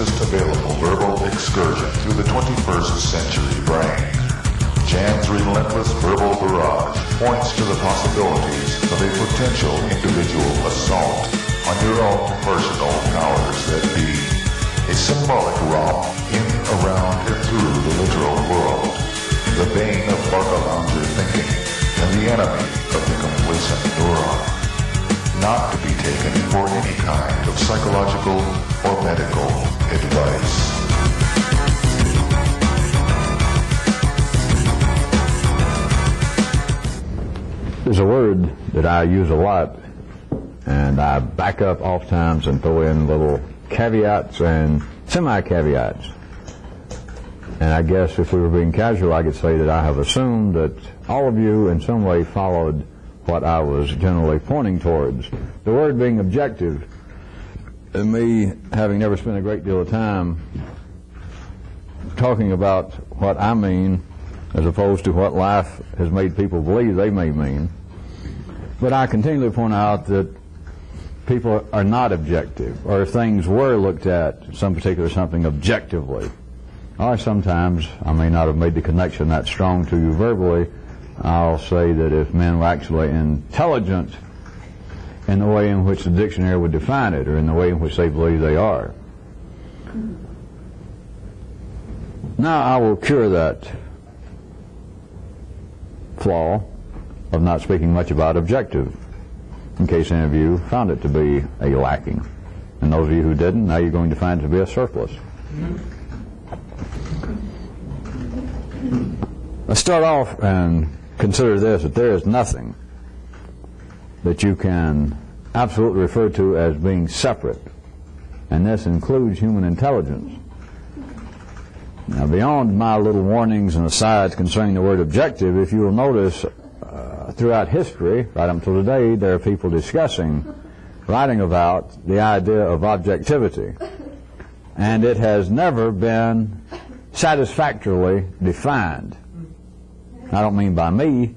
fastest available verbal excursion through the 21st century brain. Jan's relentless verbal barrage points to the possibilities of a potential individual assault on your own personal powers that be. A symbolic romp in, around, and through the literal world. The bane of Barcalounger thinking and the enemy of the complacent neuron. Not to be taken for any kind of psychological or medical advice. There's a word that I use a lot, and I back up oftentimes and throw in little caveats and semi-caveats. And I guess if we were being casual, I could say that I have assumed that all of you in some way followed what I was generally pointing towards. The word being objective, and me having never spent a great deal of time talking about what I mean as opposed to what life has made people believe they may mean. But I continually point out that people are not objective, or if things were looked at, some particular something objectively, or sometimes I may not have made the connection that strong to you verbally, I'll say that if men were actually intelligent in the way in which the dictionary would define it, or in the way in which they believe they are. Now I will cure that flaw of not speaking much about objective, in case any of you found it to be a lacking. And those of you who didn't, now you're going to find it to be a surplus. Let's start off and consider this, that there is nothing that you can absolutely refer to as being separate, and this includes human intelligence. Now, beyond my little warnings and asides concerning the word objective, if you will notice, throughout history, right up until today, there are people discussing, writing about the idea of objectivity. And it has never been satisfactorily defined. I don't mean by me.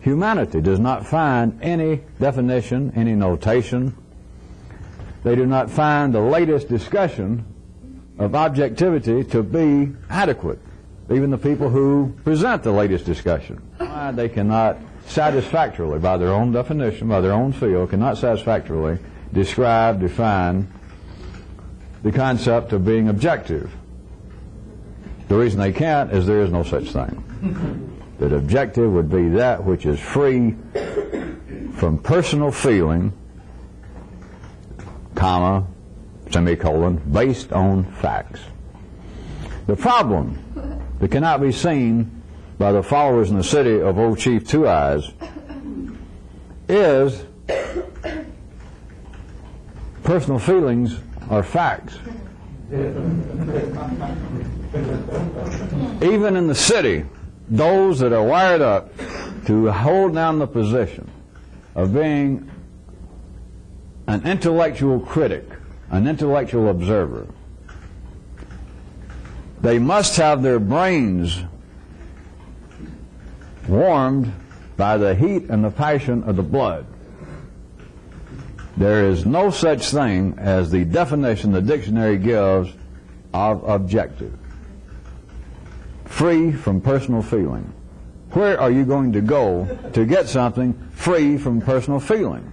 Humanity does not find any definition, any notation. They do not find the latest discussion of objectivity to be adequate. Even the people who present the latest discussion. They cannot satisfactorily, by their own definition, by their own field, cannot satisfactorily describe, define the concept of being objective. The reason they can't is there is no such thing. That objective would be that which is free from personal feeling, comma, semicolon, based on facts. The problem that cannot be seen by the followers in the city of Old Chief Two Eyes is personal feelings are facts. Even in the city, those that are wired up to hold down the position of being an intellectual critic, an intellectual observer, they must have their brains warmed by the heat and the passion of the blood. There is no such thing as the definition the dictionary gives of objective. Free from personal feeling. Where are you going to go to get something free from personal feeling?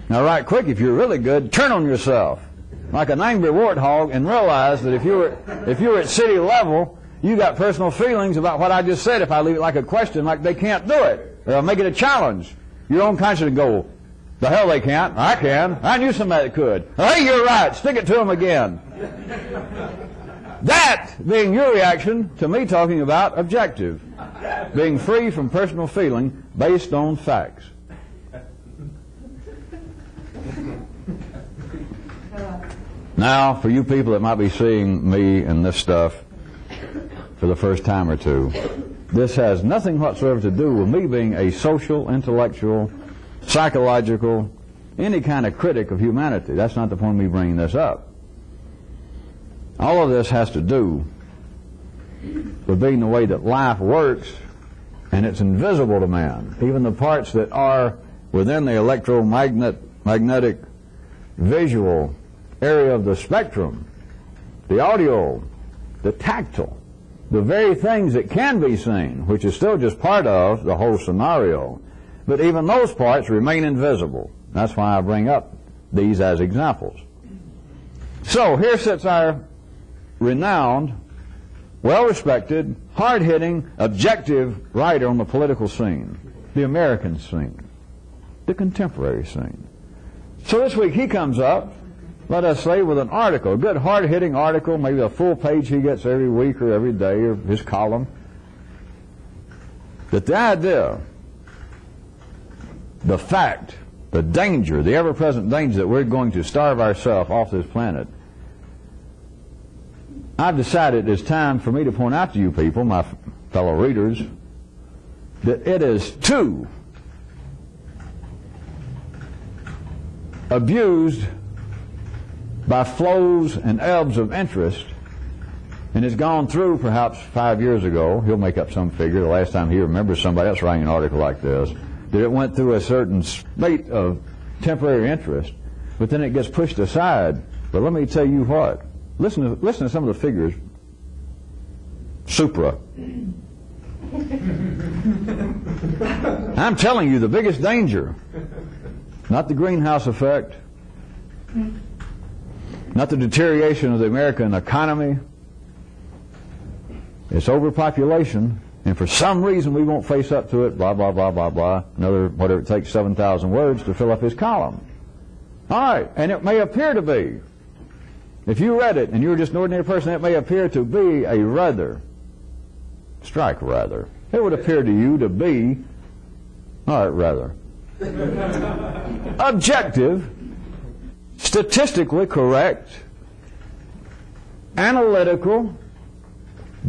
Now, right quick, if you're really good, turn on yourself like an angry warthog and realize that if you were at city level, you got personal feelings about what I just said. If I leave it like a question, like they can't do it, or I'll make it a challenge, your own conscience would go, the hell they can't. I can. I knew somebody that could. Hey, you're right. Stick it to them again. That being your reaction to me talking about objective, being free from personal feeling based on facts. Now, for you people that might be seeing me and this stuff for the first time or two, this has nothing whatsoever to do with me being a social, intellectual, psychological, any kind of critic of humanity. That's not the point of me bringing this up. All of this has to do with being the way that life works, and it's invisible to man. Even the parts that are within the electromagnetic visual area of the spectrum the audio, the tactile, the very things that can be seen, which is still just part of the whole scenario. But even those parts remain invisible. That's why I bring up these as examples. So here sits our renowned, well-respected, hard-hitting, objective writer on the political scene, the American scene, the contemporary scene. So this week he comes up, let us say, with an article, a good hard-hitting article, maybe a full page he gets every week or every day, or his column, that the idea, the fact, the danger, the ever-present danger that we're going to starve ourselves off this planet, I've decided it's time for me to point out to you people, my fellow readers, that it is too abused by flows and ebbs of interest, and it's gone through perhaps 5 years ago. He'll make up some figure the last time he remembers somebody else writing an article like this, that it went through a certain spate of temporary interest, but then it gets pushed aside. But let me tell you what, listen to some of the figures. Supra. I'm telling you, the biggest danger, not the greenhouse effect, not the deterioration of the American economy, it's overpopulation, and for some reason we won't face up to it, blah, blah, blah, blah, blah, another, whatever it takes, 7,000 words to fill up his column. All right, and it may appear to be, if you read it and you were just an ordinary person, it may appear to be a rather, strike rather, it would appear to you to be, all right, rather, objective, statistically correct, analytical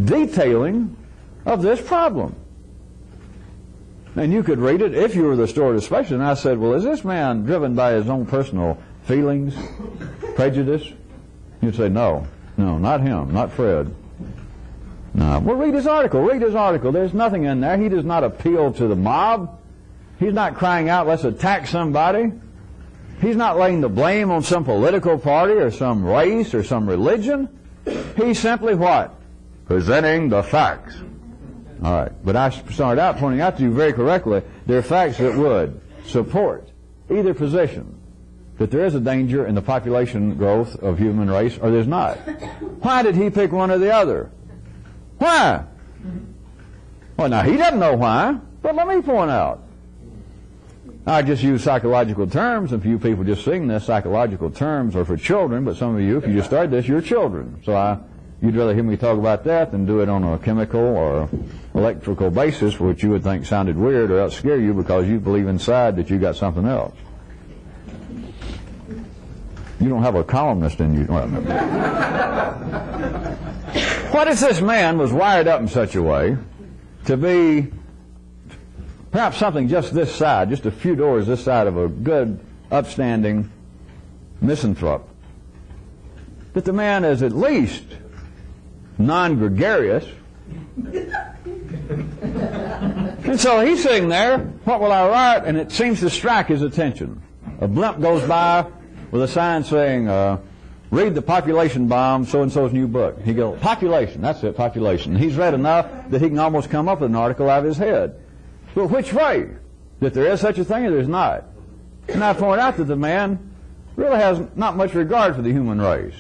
detailing of this problem. And you could read it if you were the steward specialist, and I said, well, is this man driven by his own personal feelings, prejudice? You'd say, no, not him, not Fred. No. Well, read his article. There's nothing in there. He does not appeal to the mob. He's not crying out, let's attack somebody. He's not laying the blame on some political party or some race or some religion. He's simply what? Presenting the facts. All right. But I started out pointing out to you very correctly, there are facts that would support either position, that there is a danger in the population growth of human race, or there's not. Why did he pick one or the other? Why? Well, now, he doesn't know why, but let me point out. I just use psychological terms, and for you people just seeing this, psychological terms are for children, but some of you, if you just started this, you're children. So you'd rather hear me talk about that than do it on a chemical or electrical basis, which you would think sounded weird or else scare you because you believe inside that you got something else. You don't have a columnist in you. Well, what if this man was wired up in such a way to be perhaps something just this side, just a few doors this side of a good, upstanding misanthrope, that the man is at least non-gregarious, and so he's sitting there, what will I write? And it seems to strike his attention. A blimp goes by with a sign saying, read the population bomb, so-and-so's new book. He goes, population, that's it, population. He's read enough that he can almost come up with an article out of his head. But which way? That there is such a thing or there's not? And I point out that the man really has not much regard for the human race.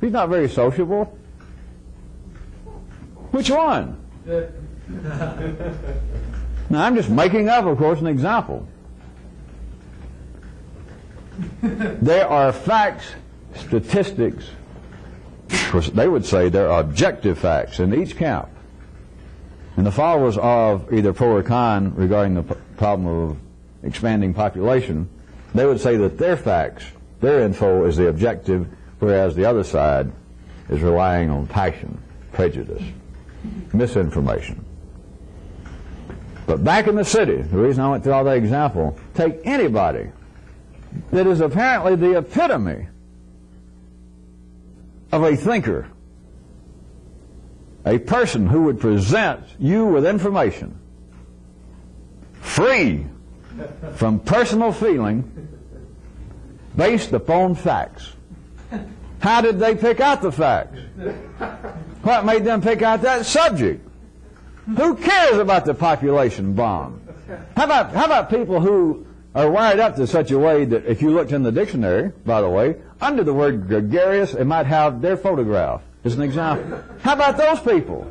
He's not very sociable. Which one? Now, I'm just making up, of course, an example. There are facts, statistics, of course, they would say there are objective facts in each camp. And the followers of either pro or con regarding the problem of expanding population, they would say that their facts, their info is the objective, whereas the other side is relying on passion, prejudice, misinformation. But back in the city, the reason I went through all that example, take anybody that is apparently the epitome of a thinker, a person who would present you with information free from personal feeling based upon facts. How did they pick out the facts? What made them pick out that subject? Who cares about the population bomb? How about people who are wired up to such a way that if you looked in the dictionary, by the way, under the word gregarious, it might have their photograph as an example. How about those people?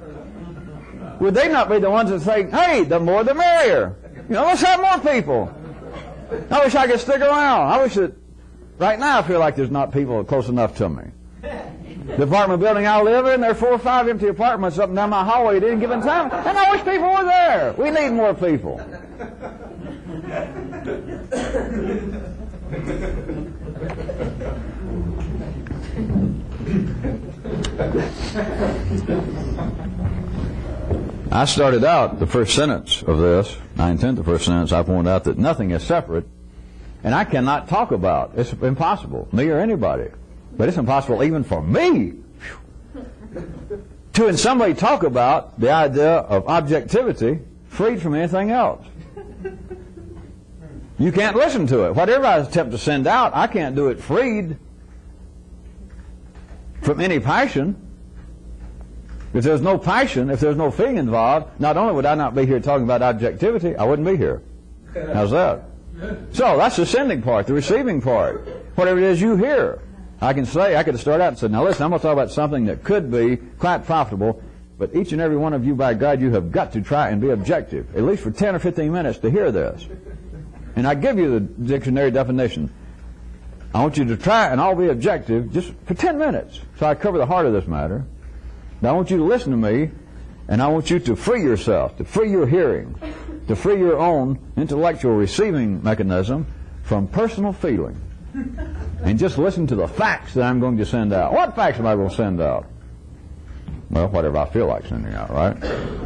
Would they not be the ones that say, hey, the more the merrier? You know, let's have more people. I wish I could stick around. I wish that right now I feel like there's not people close enough to me. The apartment building I live in, there are 4 or 5 empty apartments up and down my hallway at any given time, and I wish people were there. We need more people. I started out the first sentence of this, 9/10 the first sentence, I pointed out that nothing is separate, and I cannot talk about. It's impossible, me or anybody. But it's impossible even for me to in some way talk about the idea of objectivity freed from anything else. You can't listen to it. Whatever I attempt to send out, I can't do it freed from any passion. If there's no passion, if there's no feeling involved, not only would I not be here talking about objectivity, I wouldn't be here. How's that? So that's the sending part, the receiving part. Whatever it is you hear. I could start out and say, now listen, I'm going to talk about something that could be quite profitable, but each and every one of you, by God, you have got to try and be objective, at least for 10 or 15 minutes to hear this. And I give you the dictionary definition. I want you to try and all be objective just for 10 minutes. So I cover the heart of this matter. Now I want you to listen to me, and I want you to free yourself, to free your hearing, to free your own intellectual receiving mechanism from personal feeling. And just listen to the facts that I'm going to send out. What facts am I going to send out? Well, whatever I feel like sending out, right?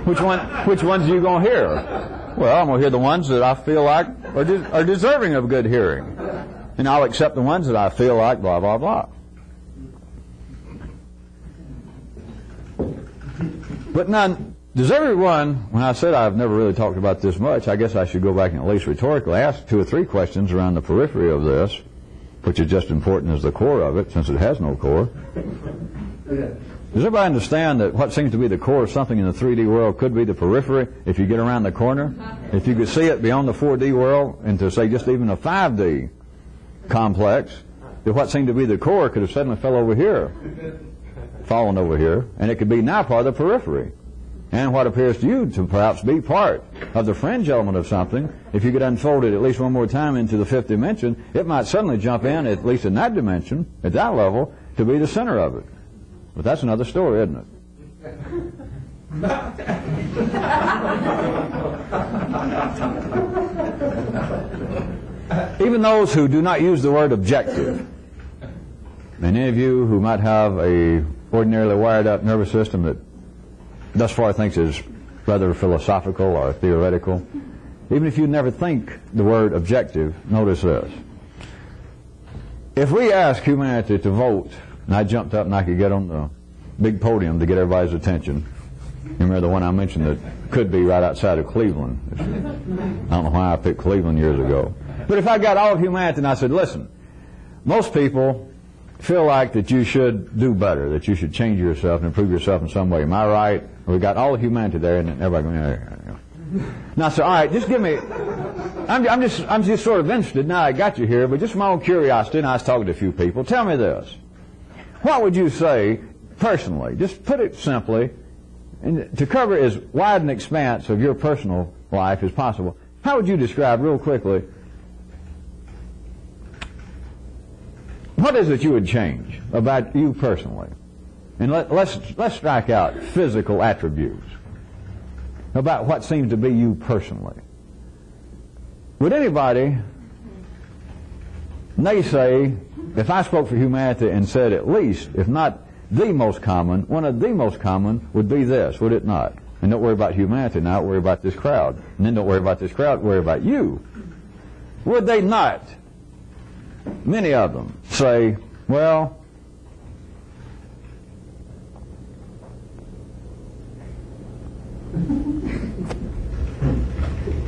Which ones are you going to hear? Well, I'm going to hear the ones that I feel like are deserving of good hearing. And I'll accept the ones that I feel like blah, blah, blah. But none, does everyone, when I said I've never really talked about this much, I guess I should go back and at least rhetorically ask 2 or 3 questions around the periphery of this, which is just important as the core of it, since it has no core. Does everybody understand that what seems to be the core of something in the 3D world could be the periphery if you get around the corner? If you could see it beyond the 4D world into, say, just even a 5D complex, that what seemed to be the core could have suddenly fallen over here, and it could be now part of the periphery. And what appears to you to perhaps be part of the fringe element of something, if you could unfold it at least one more time into the 5th dimension, it might suddenly jump in, at least in that dimension, at that level, to be the center of it. But that's another story, isn't it? Even those who do not use the word objective, and any of you who might have a ordinarily wired up nervous system that thus far thinks is rather philosophical or theoretical, even if you never think the word objective, notice this. If we ask humanity to vote, and I jumped up and I could get on the big podium to get everybody's attention. You remember the one I mentioned that could be right outside of Cleveland. I don't know why I picked Cleveland years ago. But if I got all of humanity and I said, listen, most people feel like that you should do better, that you should change yourself and improve yourself in some way. Am I right? We got all of humanity there, and everybody going, now, so all right, just give me. I'm just sort of interested. Now I got you here, but just my own curiosity, and I was talking to a few people. Tell me this: what would you say personally? Just put it simply, and to cover as wide an expanse of your personal life as possible. How would you describe, real quickly, what is it you would change about you personally? And let's strike out physical attributes about what seems to be you personally. Would anybody naysay if I spoke for humanity and said at least, if not the most common, one of the most common would be this, would it not? And don't worry about humanity now, worry about this crowd. And then don't worry about this crowd, worry about you. Would they not, many of them, say, well,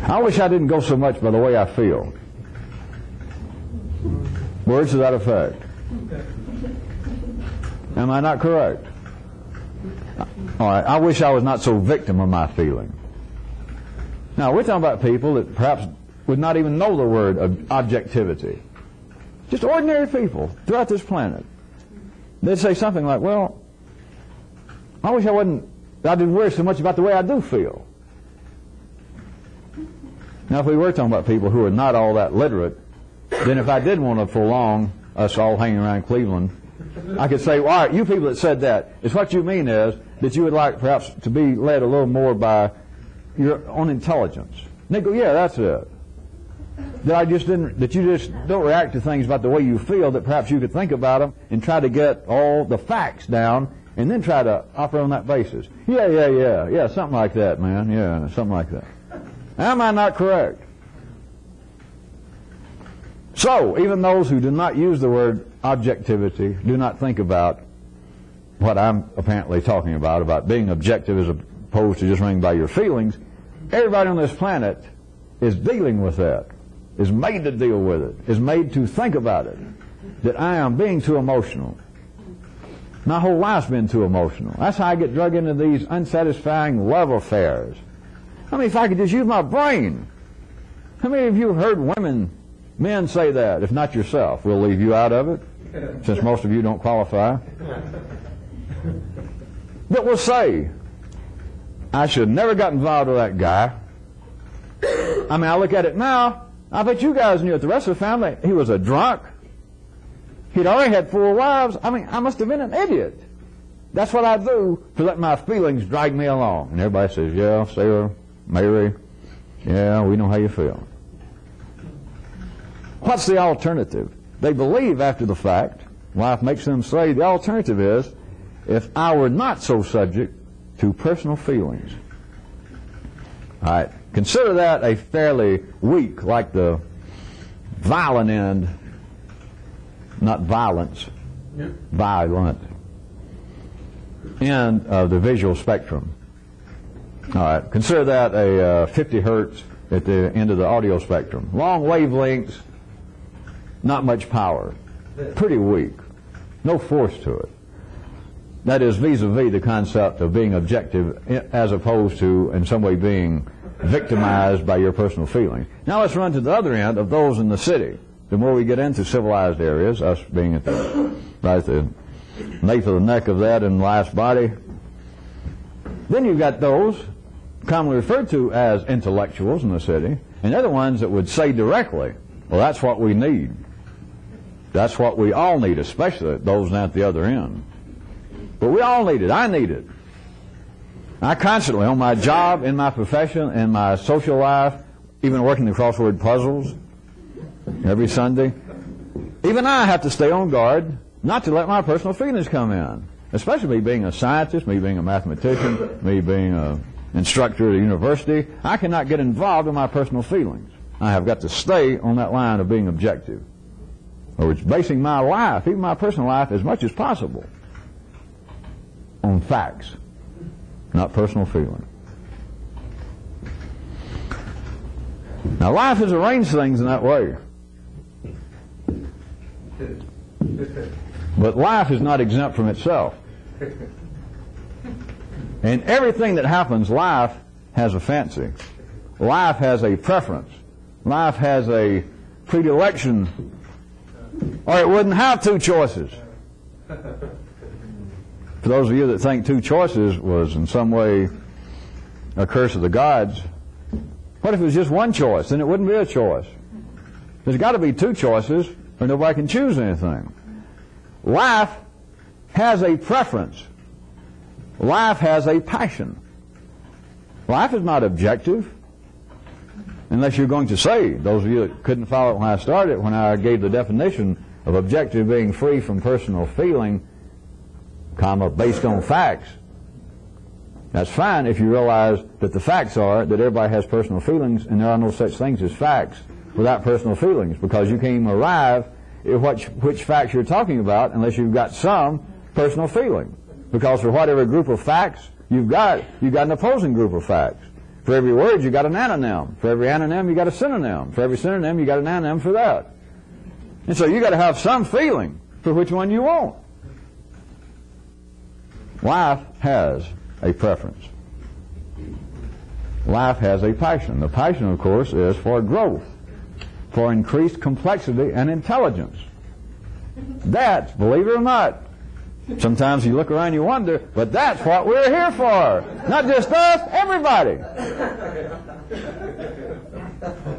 I wish I didn't go so much by the way I feel. Words to that effect. Am I not correct? All right, I wish I was not so victim of my feeling. Now, we're talking about people that perhaps would not even know the word objectivity. Just ordinary people throughout this planet. They'd say something like, well, I wish I didn't worry so much about the way I do feel. Now, if we were talking about people who are not all that literate, then if I did want to prolong us all hanging around Cleveland, I could say, well, all right, you people that said that, it's what you mean is that you would like perhaps to be led a little more by your own intelligence. And they go, yeah, that's it. That you just don't react to things about the way you feel, that perhaps you could think about them and try to get all the facts down and then try to operate on that basis. Yeah, something like that, man. Yeah, something like that. Am I not correct? So, even those who do not use the word objectivity do not think about what I'm apparently talking about being objective as opposed to just running by your feelings. Everybody on this planet is dealing with that, is made to deal with it, is made to think about it, that I am being too emotional. My whole life's been too emotional. That's how I get drug into these unsatisfying love affairs. I mean, if I could just use my brain. How many of you have heard men say that? If not yourself, we'll leave you out of it, since most of you don't qualify. But we'll say, I should have never got involved with that guy. I mean, I look at it now, I bet you guys knew it. The rest of the family, he was a drunk. He'd already had 4 wives. I mean, I must have been an idiot. That's what I do to let my feelings drag me along. And everybody says, yeah, Sarah, Mary, yeah, we know how you feel. What's the alternative? They believe after the fact, life makes them say, the alternative is, if I were not so subject to personal feelings. All right, consider that a fairly weak, like the violent end, not violence, violent end of the visual spectrum. All right, consider that a 50 hertz at the end of the audio spectrum. Long wavelengths, not much power, pretty weak, no force to it. That is vis-a-vis the concept of being objective as opposed to in some way being victimized by your personal feelings. Now let's run to the other end of those in the city. The more we get into civilized areas, us being at the nape of the neck of that and life's body, then you've got those commonly referred to as intellectuals in the city, and they're the ones that would say directly, well, that's what we need. That's what we all need, especially those down at the other end. But we all need it. I need it. I constantly, on my job, in my profession, in my social life, even working the crossword puzzles every Sunday, even I have to stay on guard not to let my personal feelings come in, especially me being a scientist, me being a mathematician, me being an instructor at a university. I cannot get involved in my personal feelings. I have got to stay on that line of being objective, or it's basing my life, even my personal life, as much as possible on facts, not personal feeling. Now, life has arranged things in that way. But life is not exempt from itself. And everything that happens, life has a fancy. Life has a preference. Life has a predilection. Or it wouldn't have 2 choices. For those of you that think 2 choices was in some way a curse of the gods, what if it was just 1 choice? Then it wouldn't be a choice. There's got to be 2 choices or nobody can choose anything. Life has a preference. Life has a passion. Life is not objective. Unless you're going to say, those of you that couldn't follow it when I started, when I gave the definition of objective being free from personal feeling, comma, based on facts. That's fine if you realize that the facts are that everybody has personal feelings and there are no such things as facts without personal feelings, because you can't even arrive at which facts you're talking about unless you've got some personal feeling. Because for whatever group of facts you've got an opposing group of facts. For every word you got an anonym. For every anonym you got a synonym. For every synonym you got an anonym for that. And so you got to have some feeling for which one you want. Life has a preference. Life has a passion. The passion, of course, is for growth, for increased complexity and intelligence. That's, believe it or not, sometimes you look around and you wonder, but that's what we're here for. Not just us, everybody.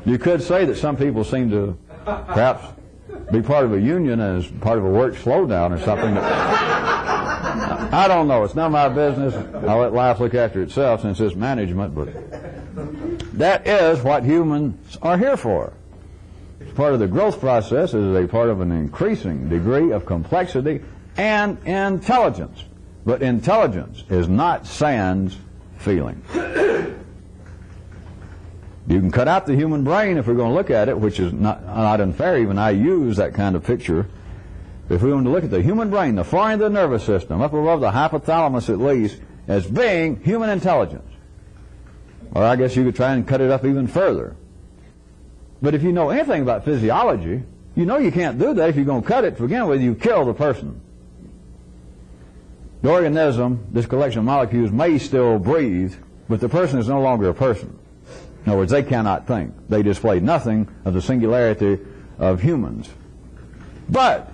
You could say that some people seem to perhaps be part of a union as part of a work slowdown or something. I don't know. It's none of my business. I'll let life look after itself since it's management, but that is what humans are here for. Part of the growth process is a part of an increasing degree of complexity and intelligence. But intelligence is not sans feeling. You can cut out the human brain if we're going to look at it, which is not unfair. Even I use that kind of picture. If we want to look at the human brain, the far end of the nervous system, up above the hypothalamus at least, as being human intelligence. Or I guess you could try and cut it up even further. But if you know anything about physiology, you know you can't do that. If you're going to cut it, to begin with, you kill the person. The organism, this collection of molecules, may still breathe, but the person is no longer a person. In other words, they cannot think. They display nothing of the singularity of humans. But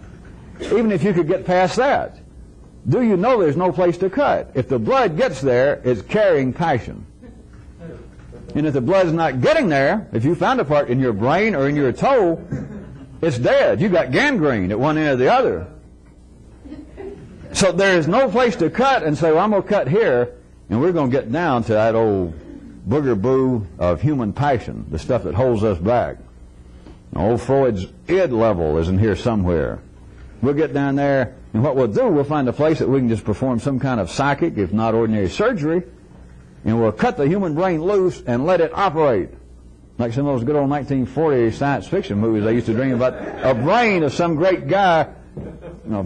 even if you could get past that, do you know there's no place to cut? If the blood gets there, it's carrying passion. And if the blood's not getting there, if you found a part in your brain or in your toe, it's dead. You got gangrene at one end or the other. So there is no place to cut and say, well, I'm going to cut here, and we're going to get down to that old booger boo of human passion, the stuff that holds us back. Old Freud's id level is in here somewhere. We'll get down there, and what we'll do, we'll find a place that we can just perform some kind of psychic, if not ordinary surgery, and we'll cut the human brain loose and let it operate. Like some of those good old 1940 science fiction movies I used to dream about, a brain of some great guy,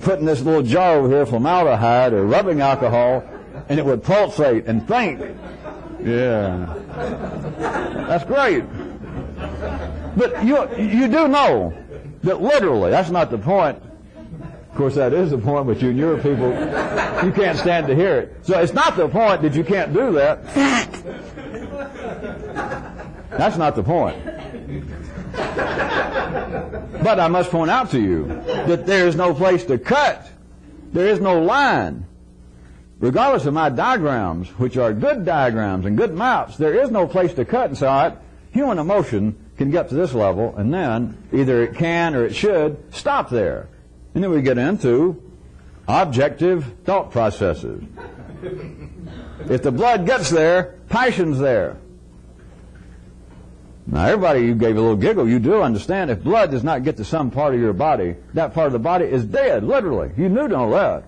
putting this little jar over here, formaldehyde or rubbing alcohol, and it would pulsate and think. Yeah. That's great. But you do know that literally, that's not the point. Of course, that is the point, but you and your people, you can't stand to hear it. So it's not the point that you can't do that. That's not the point. But I must point out to you that there is no place to cut. There is no line. Regardless of my diagrams, which are good diagrams and good maps, there is no place to cut and say, all right, human emotion can get to this level, and then either it can or it should stop there. And then we get into objective thought processes. If the blood gets there, passion's there. Now, everybody, you gave a little giggle. You do understand if blood does not get to some part of your body, that part of the body is dead, literally. You knew all that.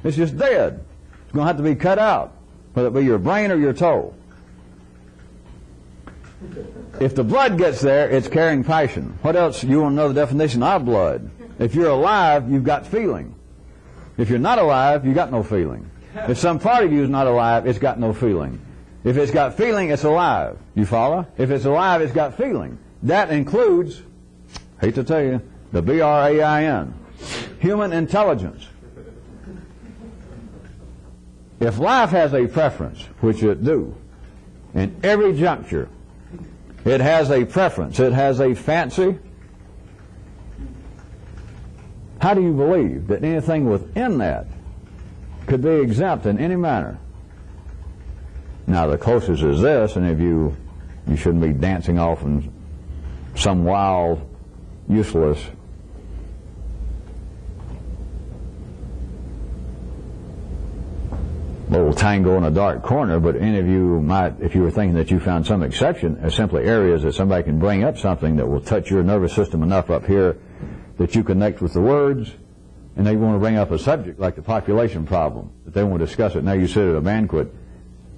It's just dead. It's going to have to be cut out, whether it be your brain or your toe. If the blood gets there, it's carrying passion. What else? You want to know the definition of blood. If you're alive, you've got feeling. If you're not alive, you've got no feeling. If some part of you is not alive, it's got no feeling. If it's got feeling, it's alive. You follow? If it's alive, it's got feeling. That includes, hate to tell you, the BRAIN, human intelligence. If life has a preference, which it do, in every juncture, it has a preference, it has a fancy. How do you believe that anything within that could be exempt in any manner? Now, the closest is this, and if you shouldn't be dancing off in some wild, useless little tango in a dark corner, but any of you might, if you were thinking that you found some exception, as simply areas that somebody can bring up something that will touch your nervous system enough up here that you connect with the words, and they want to bring up a subject like the population problem, that they want to discuss it. Now you sit at a banquet,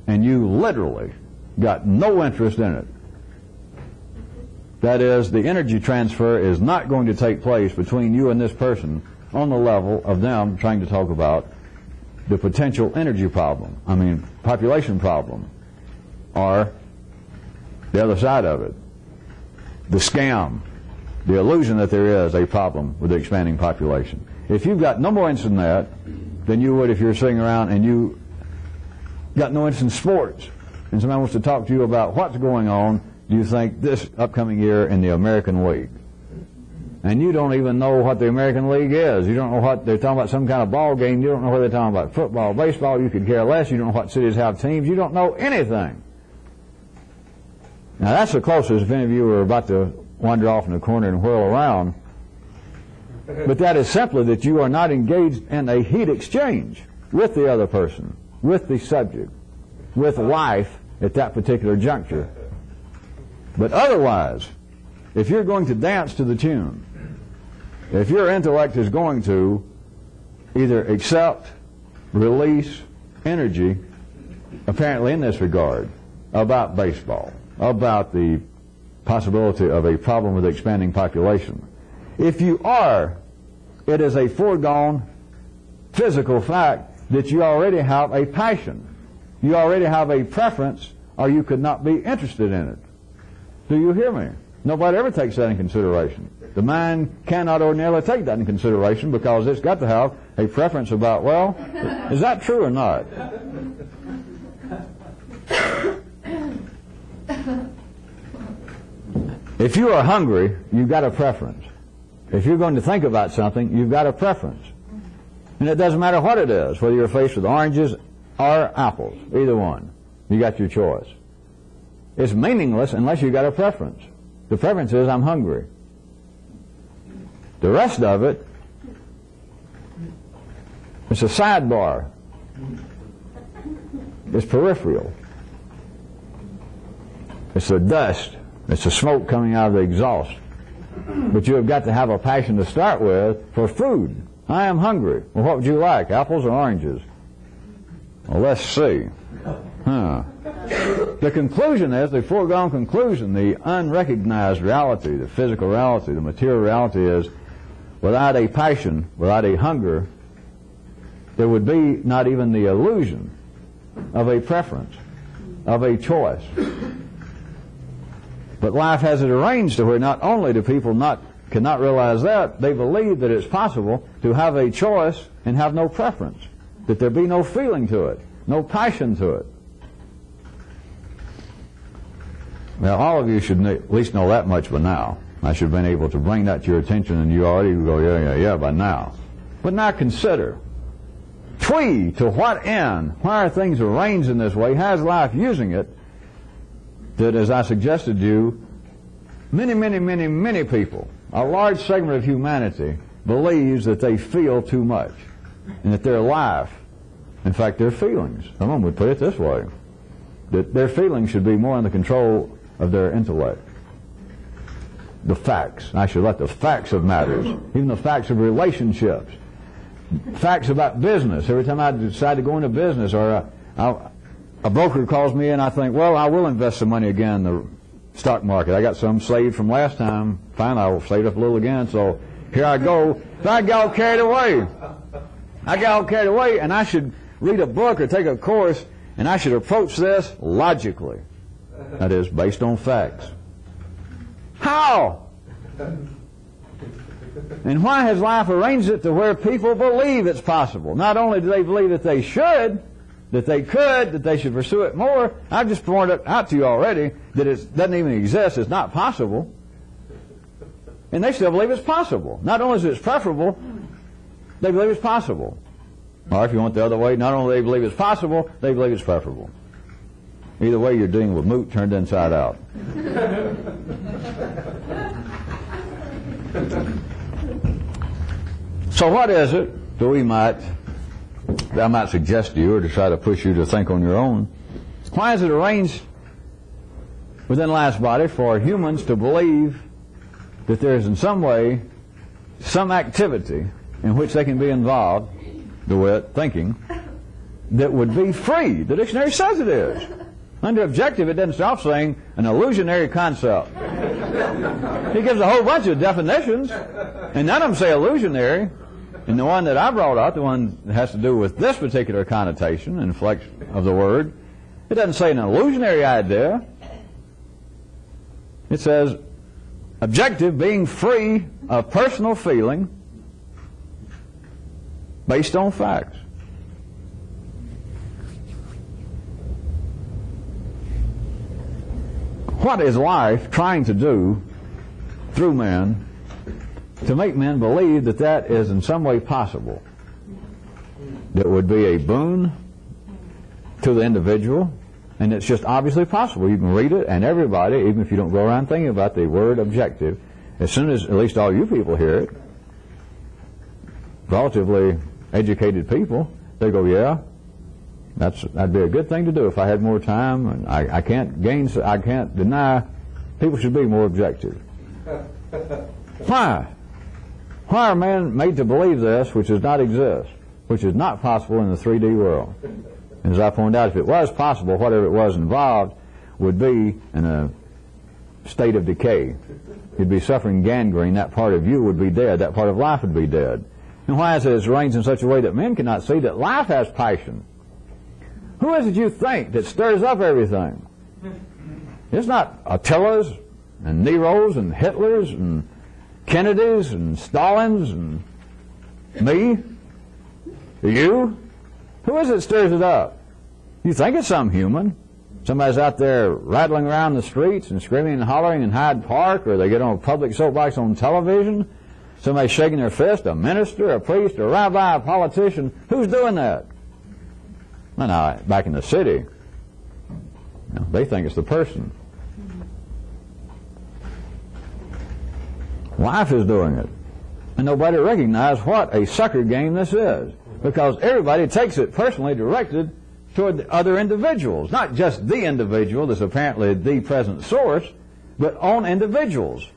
and you literally got no interest in it. That is, the energy transfer is not going to take place between you and this person on the level of them trying to talk about the potential energy problem, population problem, or the other side of it, the scam, the illusion that there is a problem with the expanding population. if you've got no more interest in that than you would if you're sitting around and you got no interest in sports, and somebody wants to talk to you about what's going on, do you think, this upcoming year in the American League. And you don't even know what the American League is. You don't know what they're talking about, some kind of ball game. You don't know whether they're talking about football, baseball. You could care less. You don't know what cities have teams. You don't know anything. Now, that's the closest, if any of you were about to wander off in the corner and whirl around. But that is simply that you are not engaged in a heat exchange with the other person, with the subject, with life at that particular juncture. But otherwise, if you're going to dance to the tune, if your intellect is going to either accept, release energy, apparently in this regard, about baseball, about the possibility of a problem with the expanding population, if you are, it is a foregone physical fact that you already have a passion, you already have a preference, or you could not be interested in it. Do you hear me? Nobody ever takes that in consideration. The mind cannot ordinarily take that in consideration because it's got to have a preference about, well, is that true or not? If you are hungry, you've got a preference. If you're going to think about something, you've got a preference. And it doesn't matter what it is, whether you're faced with oranges or apples, either one. You got your choice. It's meaningless unless you've got a preference. The preference is, I'm hungry. The rest of it, it's a sidebar. It's peripheral. It's the dust. It's the smoke coming out of the exhaust. But you have got to have a passion to start with for food. I am hungry. Well, what would you like, apples or oranges? Well, let's see. The conclusion is, the foregone conclusion, the unrecognized reality, the physical reality, the material reality is, without a passion, without a hunger, there would be not even the illusion of a preference, of a choice. But life has it arranged to where not only do people cannot realize that, they believe that it's possible to have a choice and have no preference, that there be no feeling to it, no passion to it. Now, all of you should at least know that much by now. I should have been able to bring that to your attention, and you already go, yeah, by now. But now consider, to what end? Why are things arranged in this way? How is life using it? That, as I suggested to you, many people, a large segment of humanity, believes that they feel too much, and that their life, in fact, their feelings, some of them would put it this way, that their feelings should be more in the control of their intellect. The facts. I should let the facts of matters, even the facts of relationships, facts about business. Every time I decide to go into business, or a broker calls me in, I think, well, I will invest some money again in the stock market. I got some saved from last time. Fine, I'll save up a little again. So here I go. So I got all carried away. And I should read a book or take a course, and I should approach this logically. That is, based on facts. How? And why has life arranged it to where people believe it's possible? Not only do they believe that they should, that they could, that they should pursue it more, I've just pointed out to you already that it doesn't even exist, it's not possible. And they still believe it's possible. Not only is it preferable, they believe it's possible. Or if you want the other way, not only do they believe it's possible, they believe it's preferable. Either way, you're dealing with moot turned inside out. So what is it that I might suggest to you, or to try to push you to think on your own? Why is it arranged within life's body for humans to believe that there is in some way some activity in which they can be involved, the wit, thinking, that would be free? The dictionary says it is. Under objective, it doesn't stop saying an illusionary concept. He gives a whole bunch of definitions, and none of them say illusionary. And the one that I brought up, the one that has to do with this particular connotation and inflection of the word, it doesn't say an illusionary idea. It says objective, being free of personal feeling based on facts. What is life trying to do through men to make men believe that that is in some way possible? That would be a boon to the individual, and it's just obviously possible. You can read it, and everybody, even if you don't go around thinking about the word objective, as soon as at least all you people hear it, relatively educated people, they go, yeah, that'd be a good thing to do if I had more time, and I can't deny people should be more objective. Why? Why are men made to believe this which does not exist, which is not possible in the 3D world? And as I pointed out, if it was possible, whatever it was involved would be in a state of decay. You'd be suffering gangrene. That part of you would be dead. That part of life would be dead. And why is it it's arranged in such a way that men cannot see that life has passion? Who is it you think that stirs up everything? It's not Attilas and Neros and Hitlers and Kennedys and Stalins and me. You? Who is it that stirs it up? You think it's some human. Somebody's out there rattling around the streets and screaming and hollering in Hyde Park, or they get on a public soapbox on television. Somebody's shaking their fist, a minister, a priest, a rabbi, a politician. Who's doing that? Well, now, back in the city, they think it's the person. Life is doing it. And nobody recognizes what a sucker game this is, because everybody takes it personally directed toward other individuals. Not just the individual that's apparently the present source, but on individuals.